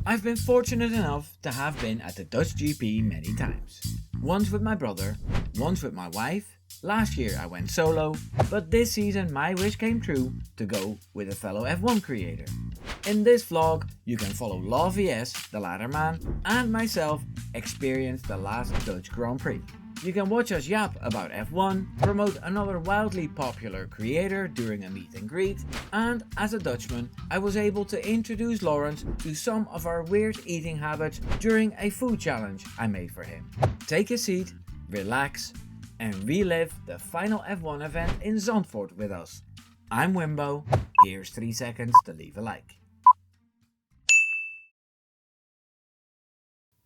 I've been fortunate enough to have been at the Dutch GP many times. Once with my brother, once with my wife. Last year I went solo, but this season my wish came true to go with a fellow F1 creator. In this vlog you can follow LawVS, the ladder man, and myself experience the last Dutch Grand Prix. You can watch us yap about F1, promote another wildly popular creator during a meet and greet, and as a Dutchman, I was able to introduce Lawrence to some of our weird eating habits during a food challenge I made for him. Take a seat, relax, and relive the final F1 event in Zandvoort with us. I'm Wimbo, here's 3 seconds to leave a like.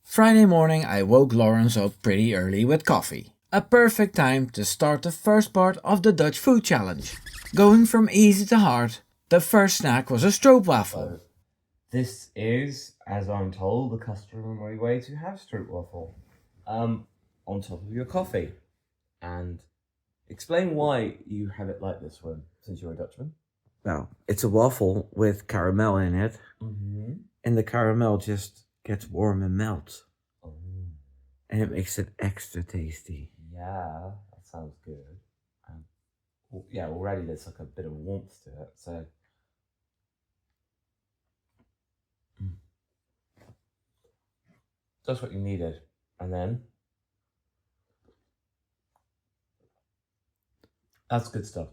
Friday morning I woke Lawrence up pretty early with coffee. A perfect time to start the first part of the Dutch food challenge. Going from easy to hard, the first snack was a stroopwafel. This is, as I'm told, the customary way to have stroopwafel. On top of your coffee. And explain why you have it like this one, since you're a Dutchman. Well, it's a waffle with caramel in it. Mm-hmm. And the caramel just gets warm and melts. Oh. And it makes it extra tasty. Yeah, that sounds good. Yeah, already there's like a bit of warmth to it, so... That's what you needed. And then... That's good stuff.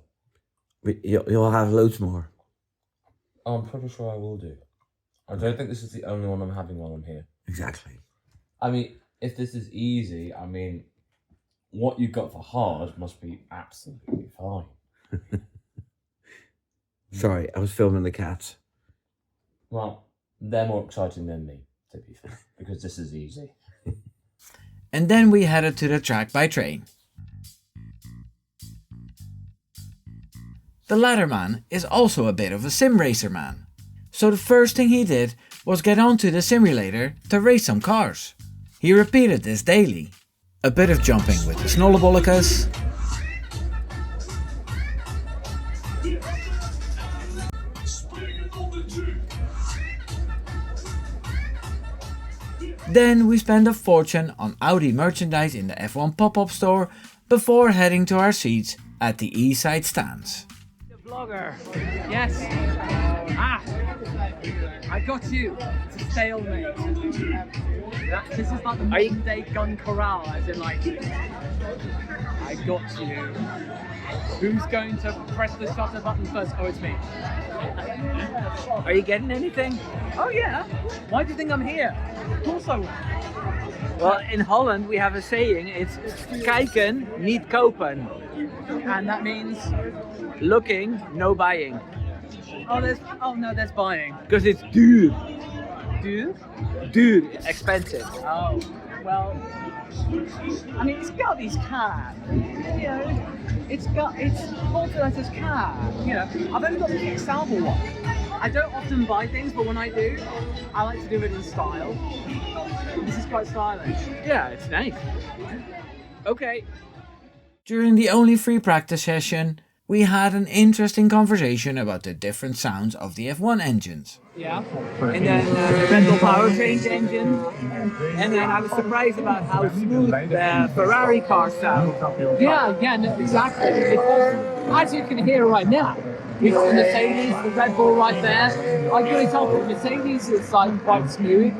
You'll have loads more. I'm pretty sure I will do. I don't think this is the only one I'm having while I'm here. Exactly. I mean, if this is easy, I mean, what you got for hard must be absolutely fine. Sorry, I was filming the cats. Well, they're more exciting than me, to be fair, because this is easy. And then we headed to the track by train. The ladder man is also a bit of a sim racer man. So the first thing he did was get onto the simulator to race some cars. He repeated this daily. A bit of jumping with the snollebollekes. Then we spent a fortune on Audi merchandise in the F1 pop-up store before heading to our seats at the east side stands. Vlogger, yes. I got you. It's a stalemate. This is like the modern day gun corral, as in like, I got you. Who's going to press the shutter button first? Oh, it's me. Are you getting anything? Oh yeah. Why do you think I'm here? Of course I will. Well, in Holland we have a saying, it's kijken, niet kopen. And that means looking, no buying. Oh no, there's buying. Because it's duur. Duur? Duur, expensive. Oh, well, I mean, it's got these cars, you know, it's ported as this car, you know. I've only got the kick-stable one. I don't often buy things, but when I do, I like to do it in style. This is quite stylish. Yeah, it's nice. Okay. During the only free practice session, we had an interesting conversation about the different sounds of the F1 engines. Yeah, and then the Red Bull powertrain engine, and then I was surprised about how smooth the Ferrari car sound. Yeah, no, exactly. As you can hear right now, it's the Mercedes, the Red Bull right there. I can really tell that Mercedes is like quite smooth,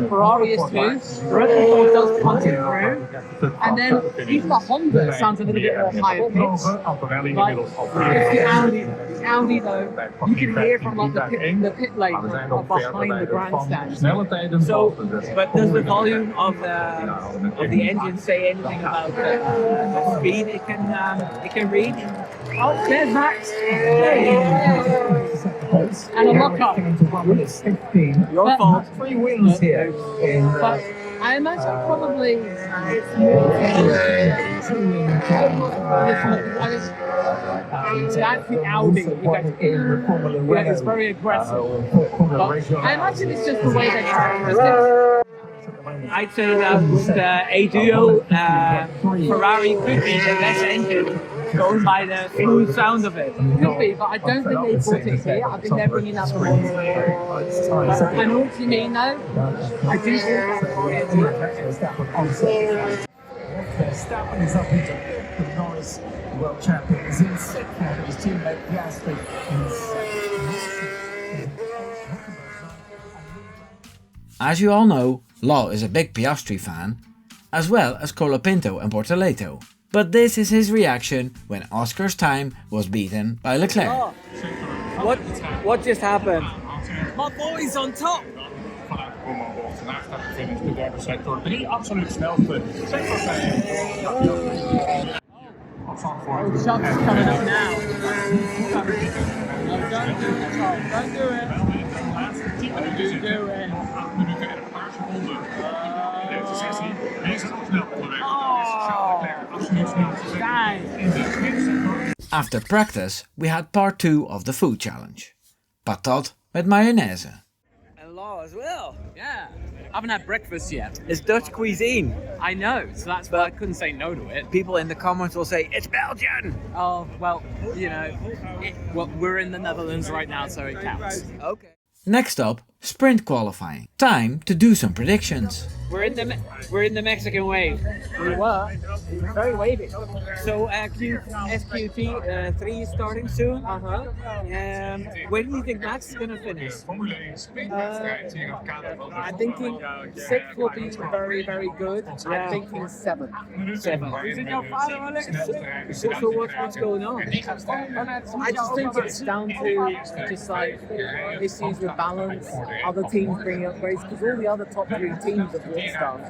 Ferrari is too, the Red Bull does punch it through, and then even the Honda sounds a little bit more higher pitched. Like, it's the Audi though, you can hear from like the pit lane behind the grandstand. So, but does the volume of the engine say anything about the speed it can reach? Oh, there's Max. And a lock-up. Your fault. 3 wins here. But I imagine probably that's the Audi. Yeah, it's very aggressive. But I imagine it's just the way they are. I'd say that a duo Ferrari could be the best engine Going by the smooth sound of it. Could be, but I don't think they brought it here. I think they're bringing that from But I know what you mean though. I do think Verstappen is up into the Norris World Champion. He's in second for his teammate Piastri. As you all know, Law is a big Piastri fan, as well as Colapinto and Bortoleto. But this is his reaction when Oscar's time was beaten by Leclerc. Oh, what just happened? My boy's on top! De derde sector. 3 absoluut snelste. Oh, shots coming up now. No, don't do it. Don't do it. Don't do it. After practice, we had part 2 of the food challenge. Patat met mayonaise. And Law as well. Yeah. I haven't had breakfast yet. It's Dutch cuisine. I know, so that's why I couldn't say no to it. People in the comments will say, it's Belgian! Oh, well, you know, we're in the Netherlands right now, so it counts. Okay. Next up, sprint qualifying. Time to do some predictions. We're in the Mexican wave. We were. Very wavy. So SQT 3 is starting soon. Where do you think Max is going to finish? I'm thinking 6 will be very, very good. I'm thinking 7. 7. So what's going on? I just think it's down to just like issues with balance, other teams bringing upgrades, because all the other top 3 teams have won stuff,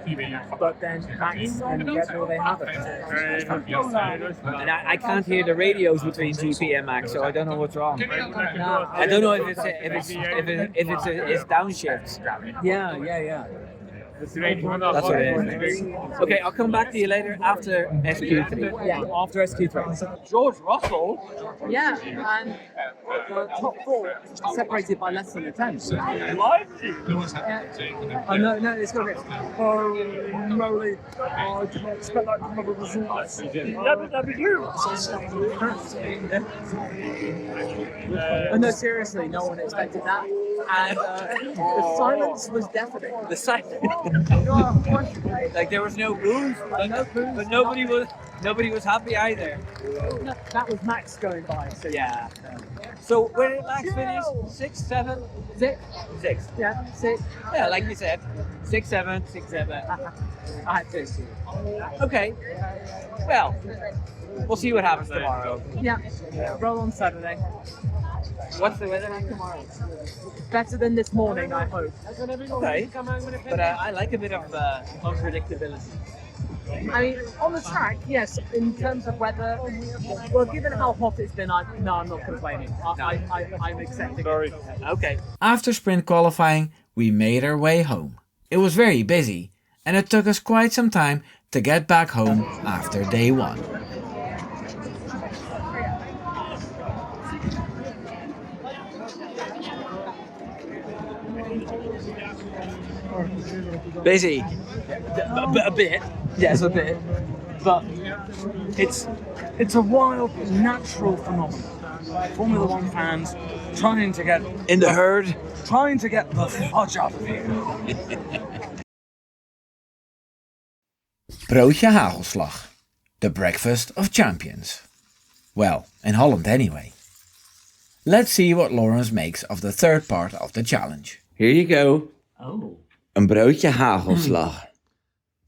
but then Max and Red Bull, they haven't. And I can't hear the radios between GP and Max, so I don't know what's wrong. I don't know if it's downshifts. Yeah. That's what it is. Okay, I'll come back to you later after SQ3. Yeah, after SQ3. George Russell? Yeah, and the top 4 separated by less than a tenth. What? Oh, no, it's got it. Oh, Rolly. I didn't expect that to cover results. Oh, no, seriously, no one expected that. And the silence was deafening. The silence? Like there was no booze? But nobody was happy either. No, that was Max going by. So yeah. So where did Max finish? 6, 7? 6. 6. Yeah, 6. Yeah, like you said. 6, 7. 6, 7. I had 6. Okay. Well, we'll see what happens tomorrow. Yeah. Roll on Saturday. What's the weather like tomorrow? Better than this morning, I hope. Okay. But I like a bit of unpredictability. I mean, on the track, yes. In terms of weather, well, given how hot it's been, I'm not complaining. I'm accepting it. Okay. After sprint qualifying, we made our way home. It was very busy, and it took us quite some time to get back home after day 1. Busy. A bit. Yes, a bit. But it's a wild, natural phenomenon. Formula One fans trying to get In the herd. trying to get the fudge out of you. Broodje hagelslag. The breakfast of champions. Well, in Holland anyway. Let's see what Lawrence makes of the third part of the challenge. Here you go. Oh. Een broodje hagelslag.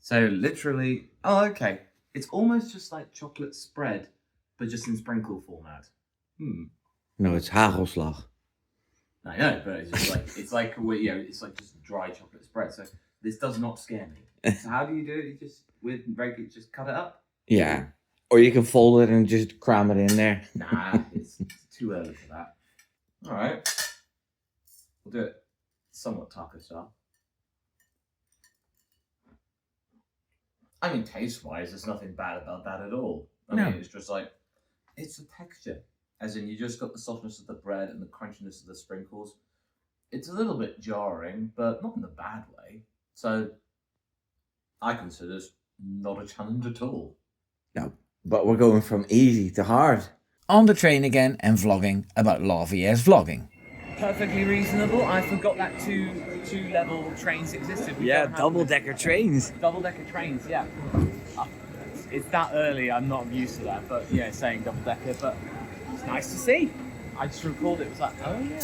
So literally, oh okay. It's almost just like chocolate spread, but just in sprinkle format. No, it's hagelslag. I know, but it's just like it's like just dry chocolate spread. So this does not scare me. So how do you do it? You just just cut it up? Yeah. Or you can fold it and just cram it in there. Nah, it's too early for that. All right, we'll do it somewhat taco style. I mean, taste-wise, there's nothing bad about that at all. I mean, it's just like, it's the texture. As in, you just got the softness of the bread and the crunchiness of the sprinkles. It's a little bit jarring, but not in a bad way. So, I consider this not a challenge at all. No. But we're going from easy to hard. On the train again and vlogging about LawVS vlogging. Perfectly reasonable. I forgot that two-level trains existed. We don't have double-decker trains. Double-decker trains, yeah. It's that early, I'm not used to that, but yeah, saying double-decker, but it's nice to see. I just recalled it was like, oh yeah.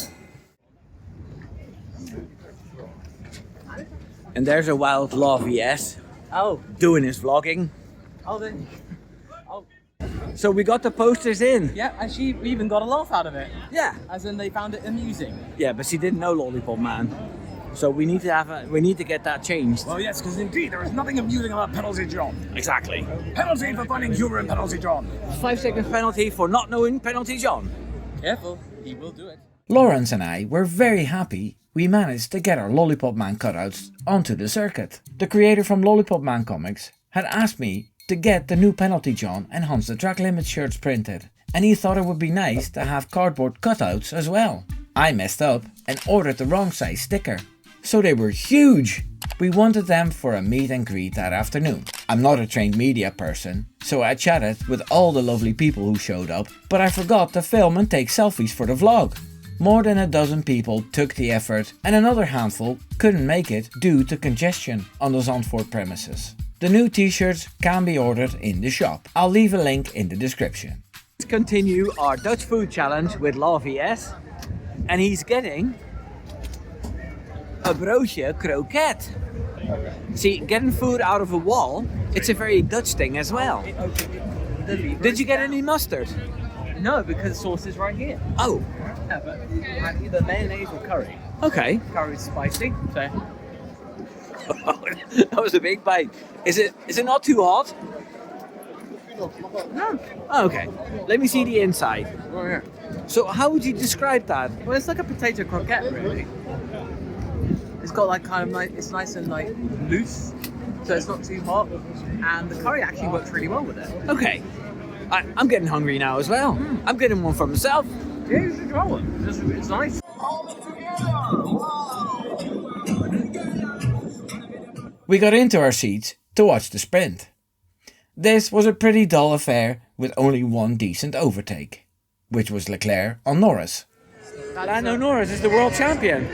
And there's a wild LawVS Oh, doing his vlogging. oh then, So we got the posters in. yeah, and she even got a laugh out of it. Yeah. As in they found it amusing. Yeah, but she didn't know Lollipop Man. So we need to get that changed. Well, yes, because indeed there is nothing amusing about Penalty John. Exactly. Penalty for finding humor in Penalty John. 5 seconds penalty for not knowing Penalty John. Careful, he will do it. Lawrence and I were very happy we managed to get our Lollipop Man cutouts onto the circuit. The creator from Lollipop Man comics had asked me to get the new Penalty John and Hans the Track Limit shirts printed, and he thought it would be nice to have cardboard cutouts as well. I messed up and ordered the wrong size sticker, so they were huge. We wanted them for a meet and greet that afternoon. I'm not a trained media person, so I chatted with all the lovely people who showed up, but I forgot to film and take selfies for the vlog. More than a dozen people took the effort and another handful couldn't make it due to congestion on the Zandvoort premises. The new t-shirts can be ordered in the shop. I'll leave a link in the description. Let's continue our Dutch food challenge with LawVS, and he's getting a broodje kroket. See, getting food out of a wall, it's a very Dutch thing as well. Did you get any mustard? No, because the sauce is right here. Oh, Yeah, but I have either mayonnaise or curry. okay. Curry's spicy, so That was a big bite. Is it not too hot? no. Oh, okay. Let me see the inside. Oh, yeah. So how would you describe that? Well, it's like a potato croquette, really. It's got like kind of like it's nice and like loose, so it's not too hot, and the curry actually works really well with it. Okay. I'm getting hungry now as well. I'm getting one for myself. Yeah, you should try one. It's nice. We got into our seats to watch the sprint. This was a pretty dull affair with only one decent overtake, which was Leclerc on Norris. Lando Norris is the world champion.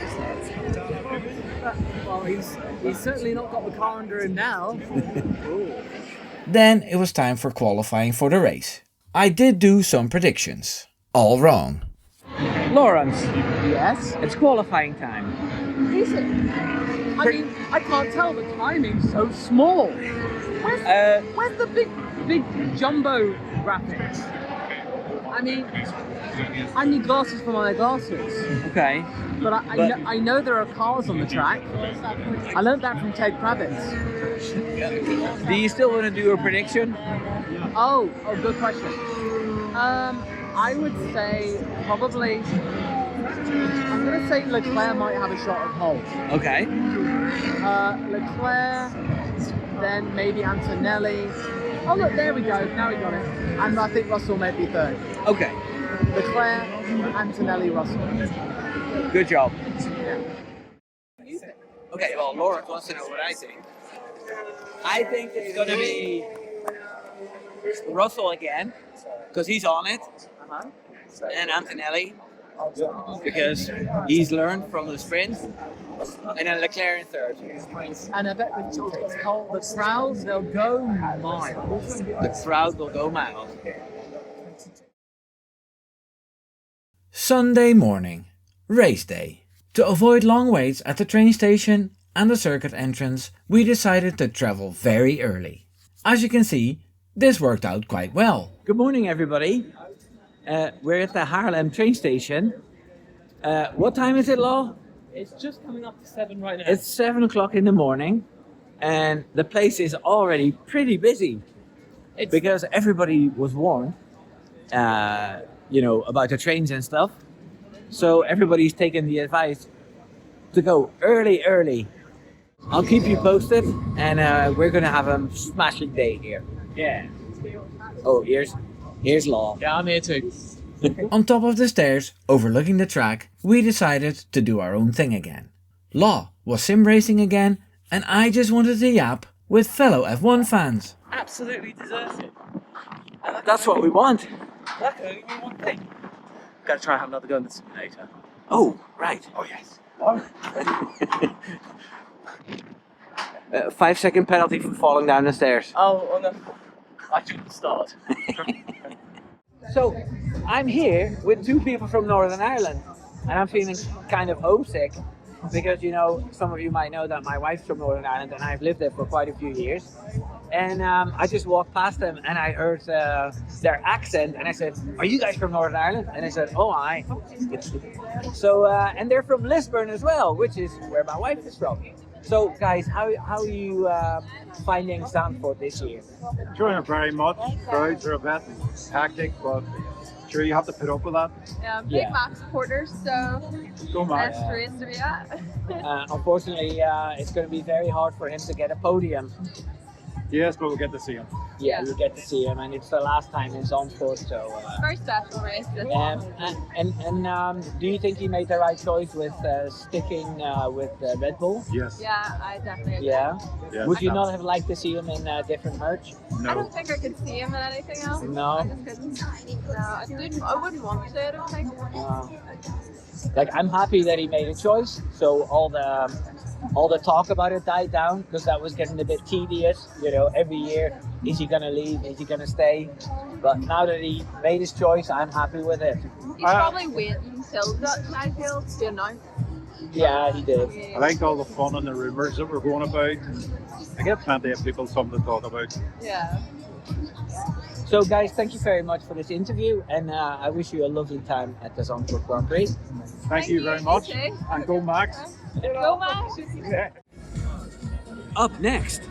Well, he's certainly not got the car under him now. Then it was time for qualifying for the race. I did do some predictions. All wrong. Lawrence, Yes. it's qualifying time. Is it? I mean, I can't tell. The timing's so small. Where's the big jumbo graphics? I mean, I need glasses for my glasses. Okay. But I know there are cars on the track. I learned that from Ted Kravitz. Do you still want to do a prediction? Oh, good question. I would say probably. I'm gonna say Leclerc might have a shot at pole. Okay. Leclerc, then maybe Antonelli. Oh look, there we go. Now we got it. And I think Russell may be third. Okay. Leclerc, Antonelli, Russell. Good job. Yeah. Okay, well, Lawrence wants to know what I think. I think it's going to be Russell again, because he's on it, and Antonelli, because he's learned from the sprint, and then Leclerc in third. And I bet it's called the crowds, they'll go miles. The crowd will go miles. Sunday morning, race day. To avoid long waits at the train station and the circuit entrance, we decided to travel very early. As you can see, this worked out quite well. Good morning, everybody. We're at the Haarlem train station. What time is it, Law? It's just coming up to 7 right now. It's 7 o'clock in the morning, and the place is already pretty busy because everybody was warned, about the trains and stuff. So everybody's taking the advice to go early. I'll keep you posted, and we're gonna have a smashing day here. Yeah. Oh, here's Law. Yeah, I'm here too. On top of the stairs, overlooking the track, we decided to do our own thing again. Law was sim racing again, and I just wanted to yap with fellow F1 fans. Absolutely deserves it. That's what we want. That's only one thing. Gotta try and have another go in the simulator. Oh, right. Oh yes. 5-second penalty for falling down the stairs. Oh no. I shouldn't start. So, I'm here with two people from Northern Ireland, and I'm feeling kind of homesick because, you know, some of you might know that my wife's from Northern Ireland and I've lived there for quite a few years. And I just walked past them and I heard their accent and I said, "Are you guys from Northern Ireland?" And they said, "Oh, aye." So, and they're from Lisburn as well, which is where my wife is from. So, guys, how are you finding Zandvoort this year? Enjoying it very much. Crowds are a bit hectic, but sure you have to put up with that. Yeah, big Yeah. Max supporters, so Go best Max. race to be at. Unfortunately, it's going to be very hard for him to get a podium. Yes, but we'll get to see him. Yeah, you get to see him, and it's the last time in Zandvoort, so... Very special race. This do you think he made the right choice with sticking with Red Bull? Yes. Yeah, I definitely agree. Yeah. Yes. Would you not have liked to see him in different merch? I No. don't think I could see him in anything else. No. I just couldn't. No, I wouldn't want to, I don't think. Like, I'm happy that he made a choice, so all the talk about it died down because that was getting a bit tedious. You know, every year, is he gonna leave? Is he gonna stay? But now that he made his choice, I'm happy with it. He's probably waiting till Dutchman, I feel, to announce. Yeah, he did. I liked all the fun and the rumours that were going about. I get plenty of people something to talk about. Yeah. So, guys, thank you very much for this interview, and I wish you a lovely time at the Zandvoort Grand Prix. Thank you very much. You too. And go Max. Go, Max. Up next,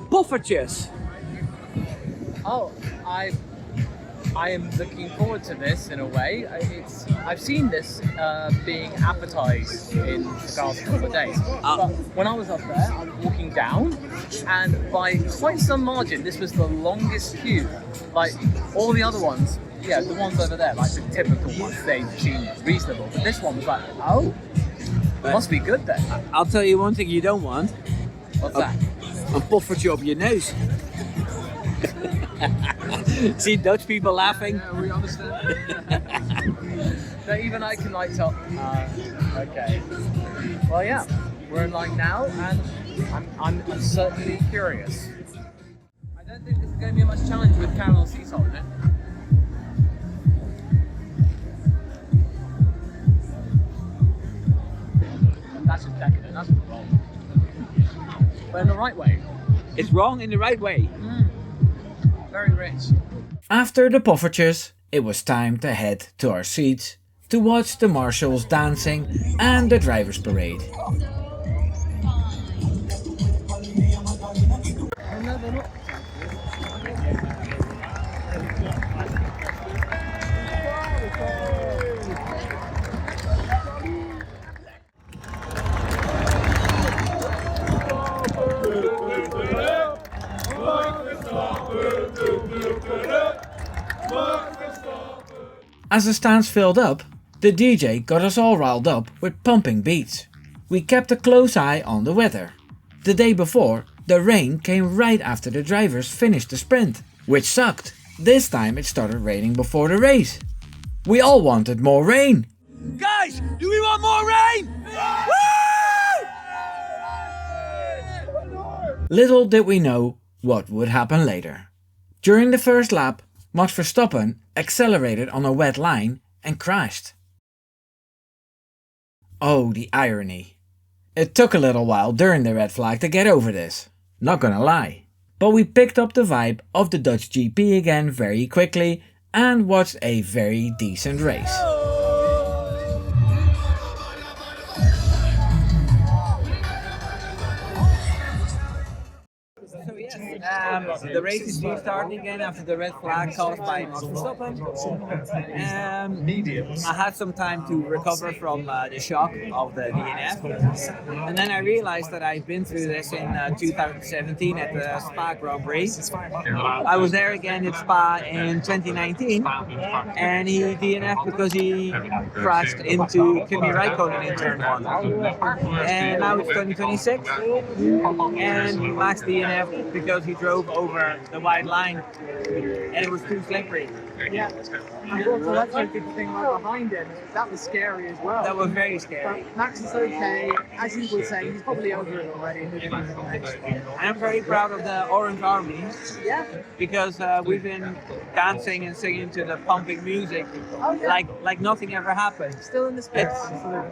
poffertjes. Oh, I am looking forward to this in a way. I've seen this being advertised in the past couple of days. But when I was up there, I was walking down, and by quite some margin, this was the longest queue. Like all the other ones, yeah, the ones over there, like the typical ones, they seemed reasonable. But this one was like, oh, must be good then. I'll tell you one thing you don't want. What's that? A poffertje up your nose. See Dutch people laughing? Yeah, we understand. No, even I can like tell. Okay. Well, yeah, we're in line now, and I'm certainly curious. I don't think this is going to be much challenge with caramel sea salt in it. That's decadent. That's wrong. But in the right way. It's wrong in the right way. Very rich. After the poffertjes, it was time to head to our seats to watch the marshals dancing and the drivers parade. No, they're not. As the stands filled up, the DJ got us all riled up with pumping beats. We kept a close eye on the weather. The day before, the rain came right after the drivers finished the sprint, which sucked. This time it started raining before the race. We all wanted more rain. Guys, do we want more rain? Woo! Little did we know what would happen later. During the first lap, Max Verstappen accelerated on a wet line and crashed. Oh, the irony. It took a little while during the red flag to get over this, not gonna lie. But we picked up the vibe of the Dutch GP again very quickly and watched a very decent race. So yes, the race is restarting again after the red flag caused by Max Verstappen. I had some time to recover from the shock of the DNF, and then I realized that I'd been through this in 2017 at the Spa Grand Prix. I was there again at Spa in 2019, and he DNF'd because he crashed into Kimi Räikkönen in turn 1. And now it's 2026, and Max DNF'd because he we drove over the white line and it was too slippery. Yeah. And also that's a good thing right behind him. That was scary as well. That was very scary. But Max is okay. As you were saying, he's probably over it already. Moving on to the next one. I'm very proud of the Orange Army Yeah. because we've been dancing and singing to the pumping music like nothing ever happened. Still in the spirit.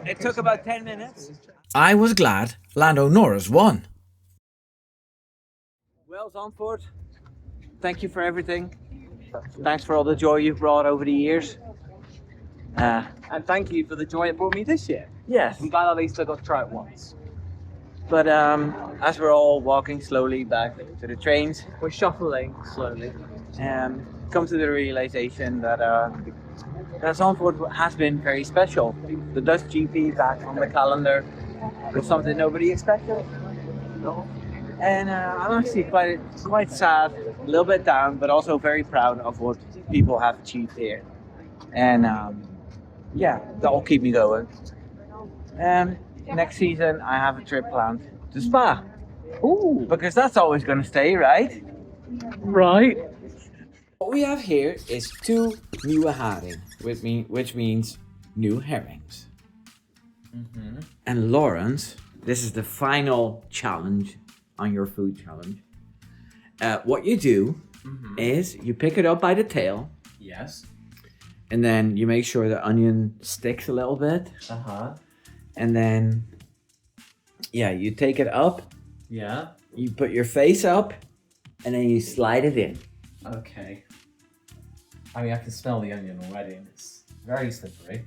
It took about 10 minutes. I was glad Lando Norris won. Well, Zandvoort, thank you for everything. Thanks for all the joy you've brought over the years. And thank you for the joy it brought me this year. Yes, I'm glad at least I got to try it once. but as we're all walking slowly back to the trains, We're shuffling slowly. come to the realization that Zandvoort has been very special. The Dutch GP back on the calendar was something nobody expected. And I'm actually quite sad, a little bit down, but also very proud of what people have achieved here. And yeah, that'll keep me going. Next season, I have a trip planned to Spa. Ooh. Because that's always going to stay, right? Right. What we have here is 2 nieuwe haring, which means new herrings. And Lawrence, this is the final challenge on your food challenge. What you do is you pick it up by the tail. Yes. And then you make sure the onion sticks a little bit. And then, yeah, you take it up. Yeah. You put your face up. And then you slide it in. Okay. I mean, I can smell the onion already, and it's very slippery.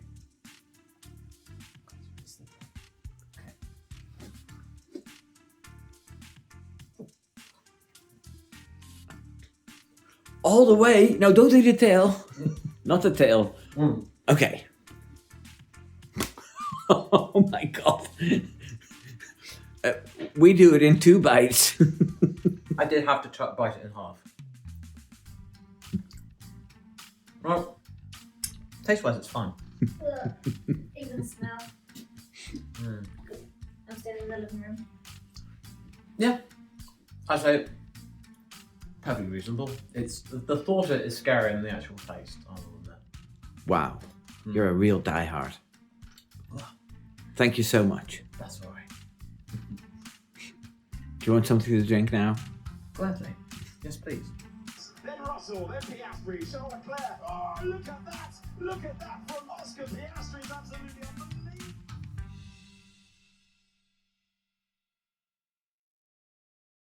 All the way. No, don't do the tail. Not the tail. Okay. Oh my god. We do it in 2 bites. I did have to bite it in half. Well, taste-wise, it's fine. Even the smell. I'm still in the living room. Yeah, I'd say perfectly reasonable. It's the thought of it is scarier than the actual taste. Other than that. Wow. You're a real diehard. Thank you so much. That's all right. Do you want something to drink now? Gladly. Yes, please. Then Russell, then Piastri, Charles Leclerc. Oh, look at that! Look at that from Oscar Piastri. Absolutely amazing.